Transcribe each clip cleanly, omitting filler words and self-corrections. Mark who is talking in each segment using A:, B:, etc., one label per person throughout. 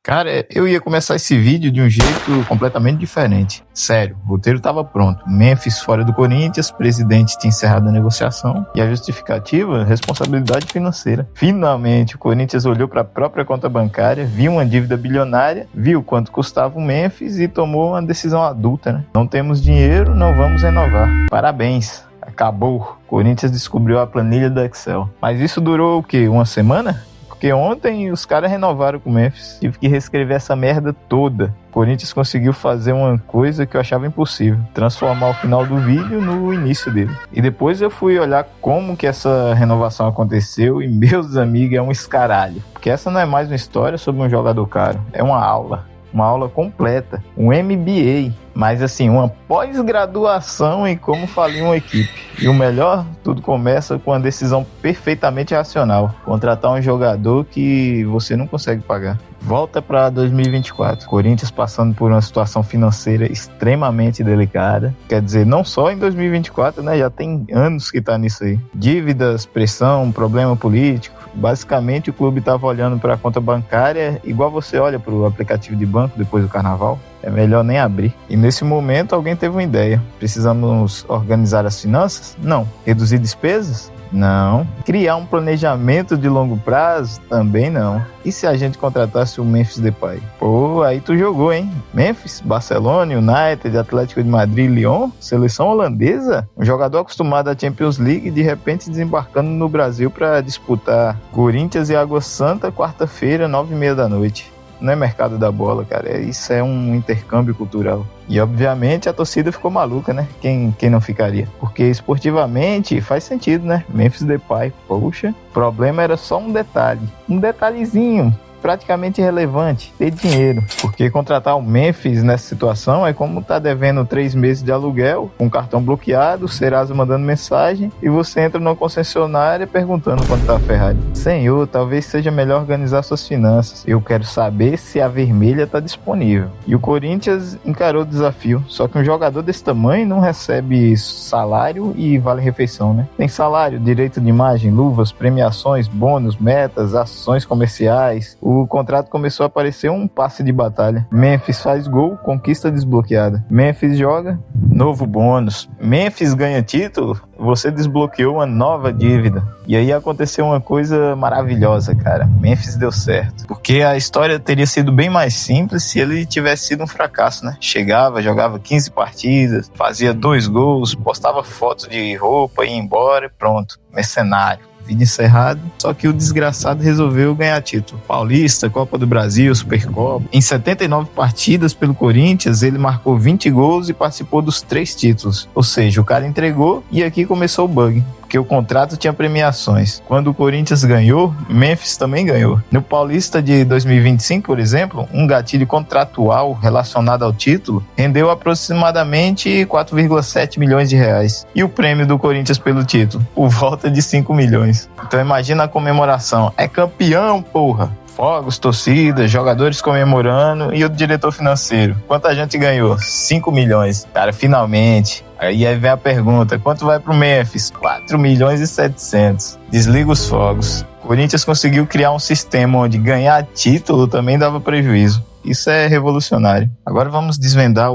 A: Cara, eu ia começar esse vídeo de um jeito completamente diferente. Sério, o roteiro estava pronto. Memphis fora do Corinthians, presidente tinha encerrado a negociação e a justificativa, responsabilidade financeira. Finalmente, o Corinthians olhou para a própria conta bancária, viu uma dívida bilionária, viu quanto custava o Memphis e tomou uma decisão adulta, né? Não temos dinheiro, não vamos renovar. Parabéns. Acabou. O Corinthians descobriu a planilha do Excel. Mas isso durou o quê? Uma semana? Porque ontem os caras renovaram com o Memphis. Tive que reescrever essa merda toda. O Corinthians conseguiu fazer uma coisa que eu achava impossível. Transformar o final do vídeo no início dele. E depois eu fui olhar como que essa renovação aconteceu e, meus amigos, é um escaralho. Porque essa não é mais uma história sobre um jogador caro. É uma aula completa, um MBA, mas assim, uma pós-graduação em como falir uma equipe. E o melhor, tudo começa com uma decisão perfeitamente racional: contratar um jogador que você não consegue pagar. Volta para 2024, Corinthians passando por uma situação financeira extremamente delicada. Quer dizer, não só em 2024, né? Já tem anos que tá nisso aí. Dívidas, pressão, problema político. Basicamente, o clube estava olhando para a conta bancária igual você olha para o aplicativo de banco depois do carnaval. É melhor nem abrir. E nesse momento alguém teve uma ideia. Precisamos organizar as finanças? Não. Reduzir despesas? Não. Criar um planejamento de longo prazo? Também não. E se a gente contratasse o Memphis Depay? Pô, aí tu jogou, hein? Memphis, Barcelona, United, Atlético de Madrid, Lyon, seleção holandesa? Um jogador acostumado à Champions League, de repente desembarcando no Brasil para disputar Corinthians e Água Santa, quarta-feira, 9h30 da noite. Não é mercado da bola, cara. Isso é um intercâmbio cultural. E, obviamente, a torcida ficou maluca, né? Quem não ficaria? Porque, esportivamente, faz sentido, né? Memphis Depay, poxa. O problema era só um detalhe. Um detalhezinho praticamente irrelevante: ter dinheiro. Porque contratar o Memphis nessa situação é como tá devendo 3 meses de aluguel, com cartão bloqueado, o Serasa mandando mensagem e você entra numa concessionária perguntando quanto tá a Ferrari. Senhor, talvez seja melhor organizar suas finanças. Eu quero saber se a vermelha tá disponível. E o Corinthians encarou o desafio. Só que um jogador desse tamanho não recebe salário e vale-refeição, né? Tem salário, direito de imagem, luvas, premiações, bônus, metas, ações comerciais. O contrato começou a parecer um passe de batalha. Memphis faz gol, conquista desbloqueada. Memphis joga, novo bônus. Memphis ganha título, você desbloqueou uma nova dívida. E aí aconteceu uma coisa maravilhosa, cara. Memphis deu certo. Porque a história teria sido bem mais simples se ele tivesse sido um fracasso, né? Chegava, jogava 15 partidas, fazia 2 gols, postava fotos de roupa, ia embora e pronto. Mercenário. Vídeo encerrado, só que o desgraçado resolveu ganhar título. Paulista, Copa do Brasil, Supercopa. Em 79 partidas pelo Corinthians, ele marcou 20 gols e participou dos 3 títulos. Ou seja, o cara entregou e aqui começou o bug. Porque o contrato tinha premiações. Quando o Corinthians ganhou, Memphis também ganhou. No Paulista de 2025, por exemplo, um gatilho contratual relacionado ao título rendeu aproximadamente 4,7 milhões de reais. E o prêmio do Corinthians pelo título? Por volta de 5 milhões. Então imagina a comemoração. É campeão, porra! Fogos, torcidas, jogadores comemorando e o diretor financeiro. Quanta gente ganhou? 5 milhões. Cara, finalmente. Aí vem a pergunta: quanto vai pro Memphis? 4 milhões e 700. Desliga os fogos. O Corinthians conseguiu criar um sistema onde ganhar título também dava prejuízo. Isso é revolucionário. Agora vamos desvendar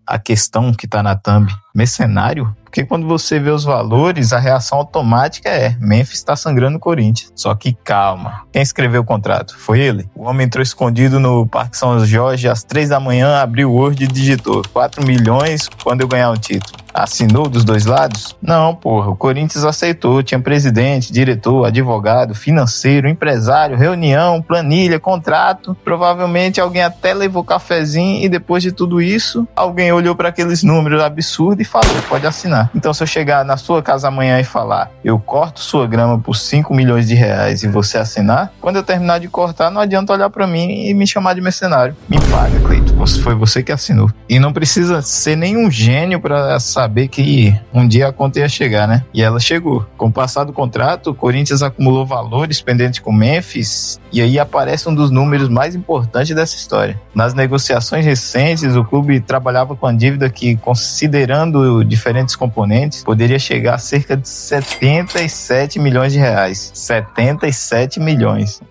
A: a questão que tá na thumb. Mercenário? Porque quando você vê os valores, a reação automática é: Memphis está sangrando o Corinthians. Só que calma. Quem escreveu o contrato? Foi ele. O homem entrou escondido no Parque São Jorge às 3 da manhã, abriu o Word e digitou: 4 milhões quando eu ganhar um título. Assinou dos dois lados? Não, porra. O Corinthians aceitou. Tinha presidente, diretor, advogado, financeiro, empresário, reunião, planilha, contrato. Provavelmente alguém até levou cafezinho e depois de tudo isso, alguém olhou para aqueles números absurdos e falou: pode assinar. Então, se eu chegar na sua casa amanhã e falar: eu corto sua grama por 5 milhões de reais e você assinar, quando eu terminar de cortar, não adianta olhar para mim e me chamar de mercenário. Me paga, Cleito. Foi você que assinou. E não precisa ser nenhum gênio para saber que um dia a conta ia chegar, né? E ela chegou. Com o passar do contrato, o Corinthians acumulou valores pendentes com Memphis, e aí aparece um dos números mais importantes dessa história. Nas negociações recentes, o clube trabalhava com a dívida que, considerando diferentes componentes, poderia chegar a cerca de 77 milhões de reais. 77 milhões.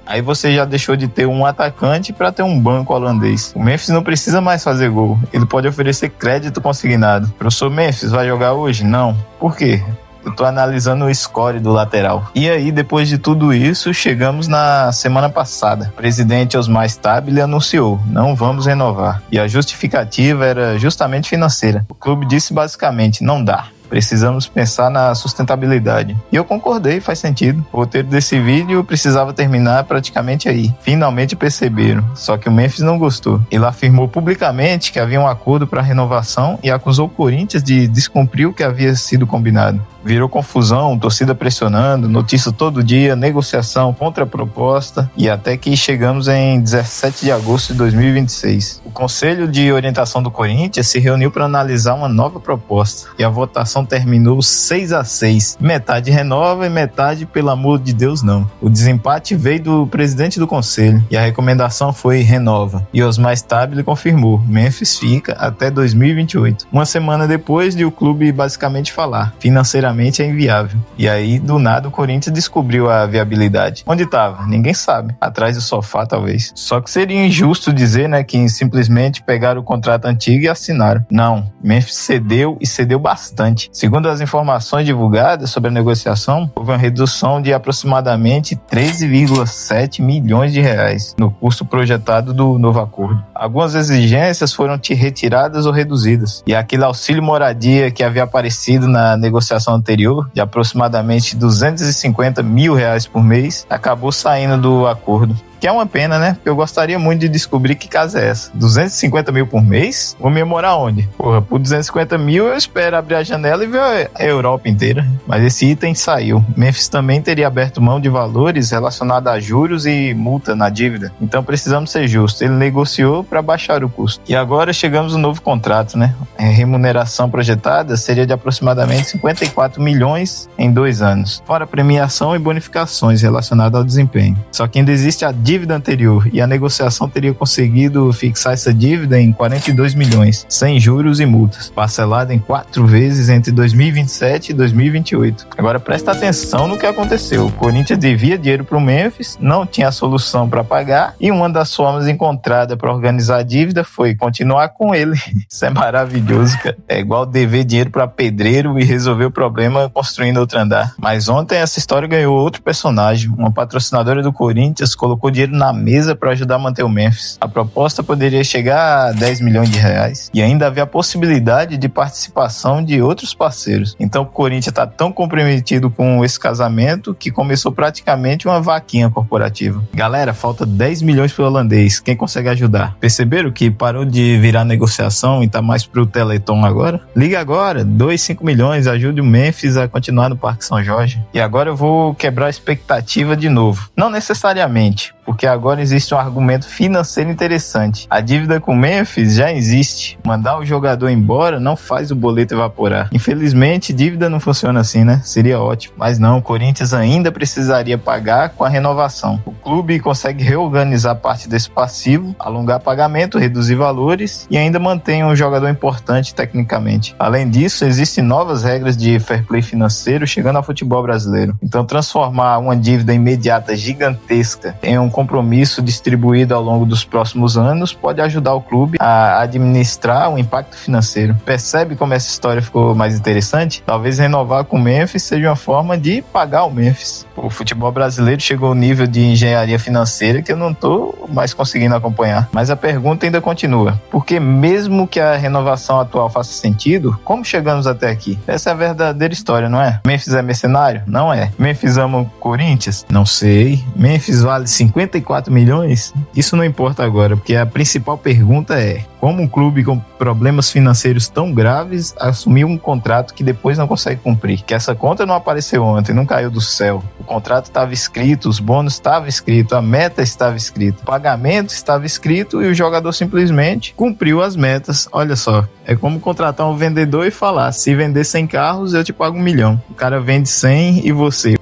A: Aí você já deixou de ter um atacante para ter um banco holandês. O Memphis não precisa mais fazer gol. Ele pode oferecer crédito consignado. Professor Memphis, vai jogar hoje? Não. Por quê? Eu tô analisando o score do lateral. E aí, depois de tudo isso, chegamos na semana passada. O presidente Osmar Stabile anunciou: não vamos renovar. E a justificativa era justamente financeira. O clube disse basicamente: não dá. Precisamos pensar na sustentabilidade. E eu concordei, faz sentido. O roteiro desse vídeo precisava terminar praticamente aí. Finalmente perceberam. Só que o Memphis não gostou. Ele afirmou publicamente que havia um acordo para renovação e acusou o Corinthians de descumprir o que havia sido combinado. Virou confusão, torcida pressionando, notícia todo dia, negociação, contraproposta, e até que chegamos em 17 de agosto de 2026. O Conselho de Orientação do Corinthians se reuniu para analisar uma nova proposta, e a votação terminou 6-6. Metade renova e metade, pelo amor de Deus, não. O desempate veio do presidente do Conselho, e a recomendação foi renova. E Osmar Stabile confirmou: Memphis fica até 2028. Uma semana depois de o clube basicamente falar: financeiramente é inviável. E aí, do nada, o Corinthians descobriu a viabilidade. Onde estava? Ninguém sabe. Atrás do sofá, talvez. Só que seria injusto dizer, né, que simplesmente pegaram o contrato antigo e assinaram. Não. Memphis cedeu, e cedeu bastante. Segundo as informações divulgadas sobre a negociação, houve uma redução de aproximadamente 13,7 milhões de reais no custo projetado do novo acordo. Algumas exigências foram retiradas ou reduzidas. E aquele auxílio moradia que havia aparecido na negociação anterior, de aproximadamente 250 mil reais por mês, acabou saindo do acordo. Que é uma pena, né? Porque eu gostaria muito de descobrir que casa é essa. 250 mil por mês? Vou me morar onde? Porra, por 250 mil eu espero abrir a janela e ver a Europa inteira. Mas esse item saiu. Memphis também teria aberto mão de valores relacionados a juros e multa na dívida. Então precisamos ser justos. Ele negociou para baixar o custo. E agora chegamos no novo contrato, né? A remuneração projetada seria de aproximadamente 54 milhões em 2 anos. Fora premiação e bonificações relacionadas ao desempenho. Só que ainda existe a dívida anterior, e a negociação teria conseguido fixar essa dívida em 42 milhões, sem juros e multas, parcelada em 4 vezes entre 2027 e 2028. Agora presta atenção no que aconteceu. O Corinthians devia dinheiro para o Memphis, não tinha solução para pagar, e uma das formas encontradas para organizar a dívida foi continuar com ele. Isso é maravilhoso, cara. É igual dever dinheiro para pedreiro e resolver o problema construindo outro andar. Mas ontem essa história ganhou outro personagem. Uma patrocinadora do Corinthians colocou dinheiro na mesa para ajudar a manter o Memphis. A proposta poderia chegar a 10 milhões de reais e ainda havia a possibilidade de participação de outros parceiros. Então o Corinthians está tão comprometido com esse casamento que começou praticamente uma vaquinha corporativa. Galera, falta 10 milhões pro holandês. Quem consegue ajudar? Perceberam que parou de virar negociação e tá mais pro Teleton agora? Liga agora, 2,5 milhões, ajude o Memphis a continuar no Parque São Jorge. E agora eu vou quebrar a expectativa de novo. Não necessariamente, porque agora existe um argumento financeiro interessante. A dívida com o Memphis já existe. Mandar o jogador embora não faz o boleto evaporar. Infelizmente, dívida não funciona assim, né? Seria ótimo. Mas não, o Corinthians ainda precisaria pagar com a renovação. O clube consegue reorganizar parte desse passivo, alongar pagamento, reduzir valores e ainda mantém um jogador importante tecnicamente. Além disso, existem novas regras de fair play financeiro chegando ao futebol brasileiro. Então, transformar uma dívida imediata gigantesca em um compromisso distribuído ao longo dos próximos anos pode ajudar o clube a administrar o impacto financeiro. Percebe como essa história ficou mais interessante? Talvez renovar com o Memphis seja uma forma de pagar o Memphis. O futebol brasileiro chegou ao nível de engenharia financeira que eu não estou mais conseguindo acompanhar. Mas a pergunta ainda continua. Porque mesmo que a renovação atual faça sentido, como chegamos até aqui? Essa é a verdadeira história, não é? Memphis é mercenário? Não é. Memphis ama o Corinthians? Não sei. Memphis vale 54 milhões? Isso não importa agora, porque a principal pergunta é: como um clube com problemas financeiros tão graves assumiu um contrato que depois não consegue cumprir? Que essa conta não apareceu ontem, não caiu do céu. O contrato estava escrito, os bônus estavam escritos, a meta estava escrita, o pagamento estava escrito e o jogador simplesmente cumpriu as metas. Olha só, é como contratar um vendedor e falar: se vender 100 carros, eu te pago 1 milhão. O cara vende 100 e você...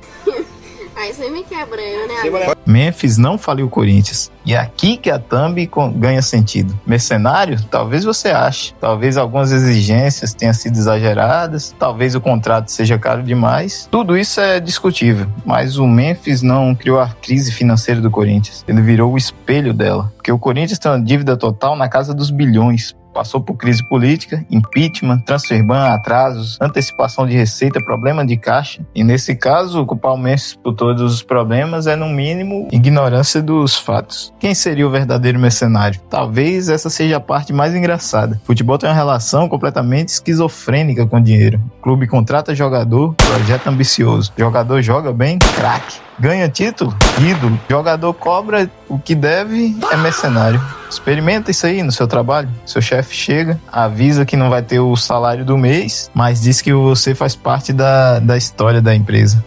B: Aí você me quebrando, né?
A: Memphis não faliu o Corinthians. E é aqui que a thumb ganha sentido. Mercenário? Talvez você ache. Talvez algumas exigências tenham sido exageradas. Talvez o contrato seja caro demais. Tudo isso é discutível. Mas o Memphis não criou a crise financeira do Corinthians. Ele virou o espelho dela. Porque o Corinthians tem uma dívida total na casa dos bilhões. Passou por crise política, impeachment, transfer ban, atrasos, antecipação de receita, problema de caixa. E nesse caso, culpar o Memphis por todos os problemas é, no mínimo, ignorância dos fatos. Quem seria o verdadeiro mercenário? Talvez essa seja a parte mais engraçada. O futebol tem uma relação completamente esquizofrênica com o dinheiro. O clube contrata jogador, projeto ambicioso. Jogador joga bem, craque. Ganha título, ídolo. Jogador cobra o que deve, é mercenário. Experimenta isso aí no seu trabalho. Seu chefe chega, avisa que não vai ter o salário do mês, mas diz que você faz parte da história da empresa.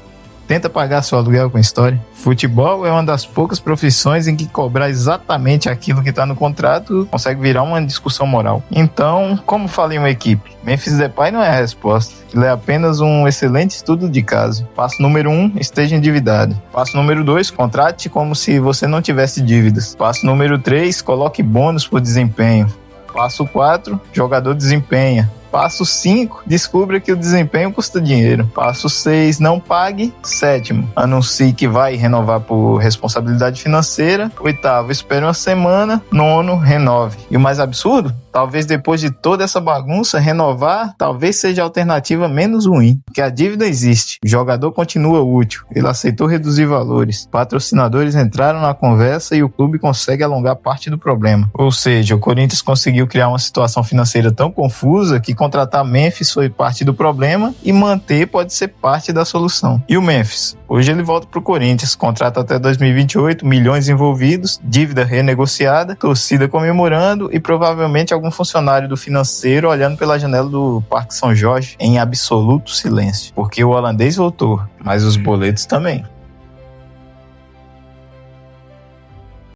A: Tenta pagar seu aluguel com história. Futebol é uma das poucas profissões em que cobrar exatamente aquilo que está no contrato consegue virar uma discussão moral. Então, como fala em uma equipe? Memphis Depay não é a resposta. Ele é apenas um excelente estudo de caso. Passo número 1, esteja endividado. Passo número 2, contrate como se você não tivesse dívidas. Passo número 3, coloque bônus por desempenho. Passo 4, jogador desempenha. Passo 5, descubra que o desempenho custa dinheiro. Passo 6, não pague. 7º, anuncie que vai renovar por responsabilidade financeira. 8º, espere uma semana. 9º, renove. E o mais absurdo? Talvez depois de toda essa bagunça, renovar talvez seja a alternativa menos ruim. Porque a dívida existe, o jogador continua útil, ele aceitou reduzir valores, patrocinadores entraram na conversa e o clube consegue alongar parte do problema. Ou seja, o Corinthians conseguiu criar uma situação financeira tão confusa que contratar Memphis foi parte do problema e manter pode ser parte da solução. E o Memphis? Hoje ele volta para o Corinthians, contrato até 2028, milhões envolvidos, dívida renegociada, torcida comemorando e provavelmente algum funcionário do financeiro olhando pela janela do Parque São Jorge em absoluto silêncio. Porque o holandês voltou, mas os boletos também.